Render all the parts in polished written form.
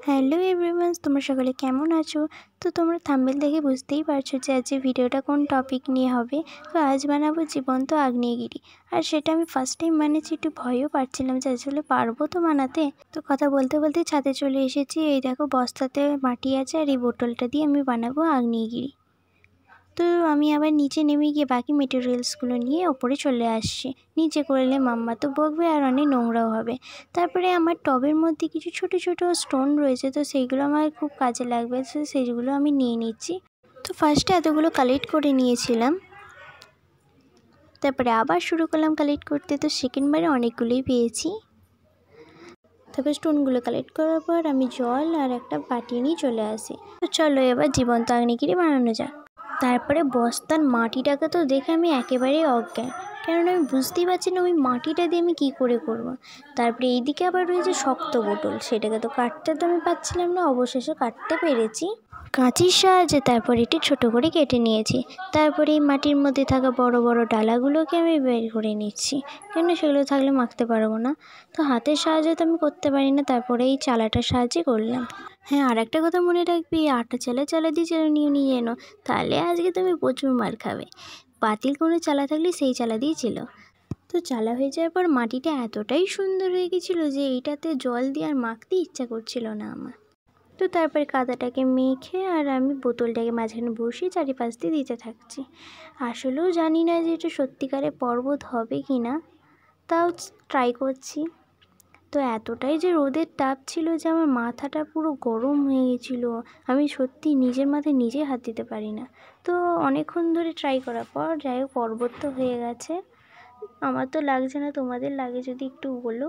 Hello everyone, তোমরা সকলে কেমন আছো? তো তোমরা থাম্বনেল দেখে বুঝতেই পারছো যে আজকে ভিডিওটা কোন টপিক নিয়ে হবে। তো আজ বানাবো জীবন্ত আগ্নেয়গিরি। আর সেটা আমি ফার্স্ট টাইম বানিয়েছি, একটু ভয়ও পাচ্ছিলাম যে আসলে পারবো তো বানাতে। তো কথা বলতে বলতে ছাদে চলে এসেছি। এই দেখো বস্তাতে মাটি আছে আর এই বোতলটা দিয়ে আমি বানাবো আগ্নেয়গিরি। তো আমি আবার নিচে নেমে গিয়ে বাকি মেটেরিয়ালসগুলো নিয়ে ওপরে চলে আসছি। নিচে করলে মাম্মা তো বকবে আর অনেক নোংরাও হবে। তারপরে আমার টবের মধ্যে কিছু ছোট ছোট স্টোন রয়েছে, তো সেইগুলো আমার খুব কাজে লাগবে, তো সেইগুলো আমি নিয়ে নিচ্ছি। তো ফার্স্টে এতগুলো কালেক্ট করে নিয়েছিলাম, তারপরে আবার শুরু করলাম কালেক্ট করতে। তো সেকেন্ডবারে অনেকগুলোই পেয়েছি। তারপর স্টোনগুলো কালেক্ট করার পর আমি জল আর একটা বাটি নিয়ে চলে আসি। তো চলো এবার জীবন্ত আগ্নেয়গিরি বানানো যাক। তারপরে বস্তার মাটিটাকে তো দেখে আমি একেবারেই অজ্ঞান, কারণ আমি বুঝতেই পারছি না ওই মাটিটা দিয়ে আমি কী করে করব। তারপরে এইদিকে আবার রয়েছে শক্ত বোতল, সেটাকে তো কাটতে তো আমি পাচ্ছিলাম না। অবশেষে কাটতে পেরেছি কাঁচির সাহায্যে। তারপর এটি ছোটো করে কেটে নিয়েছি। তারপরে এই মাটির মধ্যে থাকা বড় বড় ডালাগুলোকে আমি বের করে নিচ্ছি, কেন সেগুলো থাকলে মাখতে পারবো না। তো হাতের সাহায্যে তো আমি করতে পারি না, তারপরে এই চালাটার সাহায্যে করলাম। হ্যাঁ, আর একটা কথা মনে রাখবি, আটা চালা দিয়ে চালা নিয়ে যেন, তাহলে আজকে তুমি প্রচুর মার খাবে। পাতিল কোনো চালা থাকলে সেই চালা দিয়ে ছিল। তো চালা হয়ে যাওয়ার পর মাটিটা এতটাই সুন্দর হয়ে গেছিলো যে এইটাতে জল দিয়ে আর মাখতে ইচ্ছা করছিল না আমার। তো তারপরে কাদাটাকে মেখে আর আমি বোতলটাকে মাঝখানে বসিয়ে চারিপাশ দিয়ে দিতে থাকছি। আসলেও জানি না যে এটা সত্যিকারে পর্বত হবে কি না, তাও ট্রাই করছি। তো এতটাই যে রোদের তাপ ছিল যে আমার মাথাটা পুরো গরম হয়ে গেছিলো। আমি সত্যি নিজের মাথায় নিজে হাত দিতে পারি না। তো অনেকক্ষণ ধরে ট্রাই করার পর যাই হোক পর্বত তো হয়ে গেছে। আমার তো লাগছে না, তোমাদের লাগে যদি একটু বলো।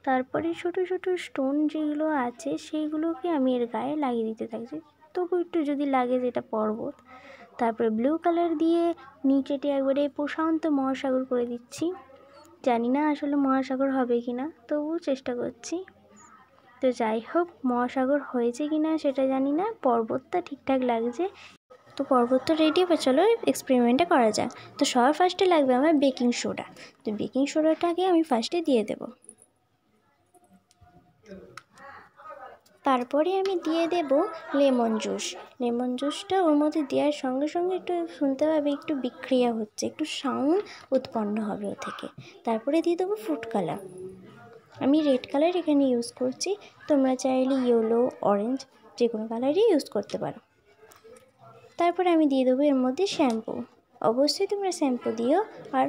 তারপরে ছোট ছোট স্টোন যেগুলো আছে সেইগুলোকে আমি এর গায়ে লাগিয়ে দিতে থাকছি, তবু একটু যদি লাগে যেটা পর্বত। তারপরে ব্লু কালার দিয়ে নিচেটি একবারে প্রশান্ত মহাসাগর করে দিচ্ছি। জানি না আসলে মহাসাগর হবে কি না, তবুও চেষ্টা করছি। তো যাই হোক, মহাসাগর হয়েছে কি না সেটা জানি না, পর্বতটা ঠিকঠাক লাগছে। তো পর্বত তো রেডি, এবার চলো এক্সপেরিমেন্টটা করা যাক। তো সবার ফার্স্টে লাগবে আমার বেকিং সোডা। তো বেকিং সোডাটাকে আমি ফার্স্টে দিয়ে দেব। তারপরে আমি দিয়ে দেব লেমন জুস। লেমন জুসটা ওর মধ্যে দেওয়ার সঙ্গে সঙ্গে একটু শুনতে পাবে একটু বিক্রিয়া হচ্ছে, একটু সাউন্ড উৎপন্ন হবে ও থেকে। তারপরে দিয়ে দেবো ফুড কালার। আমি রেড কালার এখানে ইউজ করছি, তোমরা চাইলে ইয়েলো, অরেঞ্জ যে কোনো কালারই ইউজ করতে পারো। তারপরে আমি দিয়ে দেবো এর মধ্যে শ্যাম্পু। অবশ্যই তোমরা শ্যাম্পু দিও, আর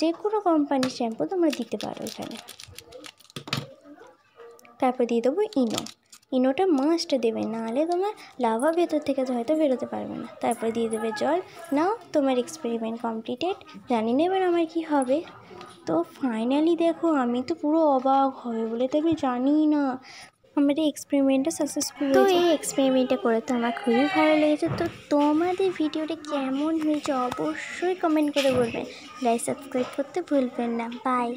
যে কোনো কোম্পানির শ্যাম্পু তোমরা দিতে পারো এখানে। তারপর দিয়ে দেবো ইনো। ইনোটা মাস্ট দেবে, নাহলে তোমার লাভা ভেতর থেকে হয়তো বেরোতে পারবে না। তারপরে দিয়ে দেবে জল। নাও তোমার এক্সপেরিমেন্ট কমপ্লিটেড। জানি না এবার আমার কী হবে। তো ফাইনালি দেখো, আমি তো পুরো অবাক হবে বলে তো আমি জানি না আমার এই এক্সপেরিমেন্টটা সাকসেসফুল হয়েছে। তো এই এক্সপেরিমেন্টটা করে তো আমার খুবই ভালো লেগেছে। তো তোমাদের ভিডিওটা কেমন হয়েছে অবশ্যই কমেন্ট করে বলবেন। লাইক সাবস্ক্রাইব করতে ভুলবেন না। বাই।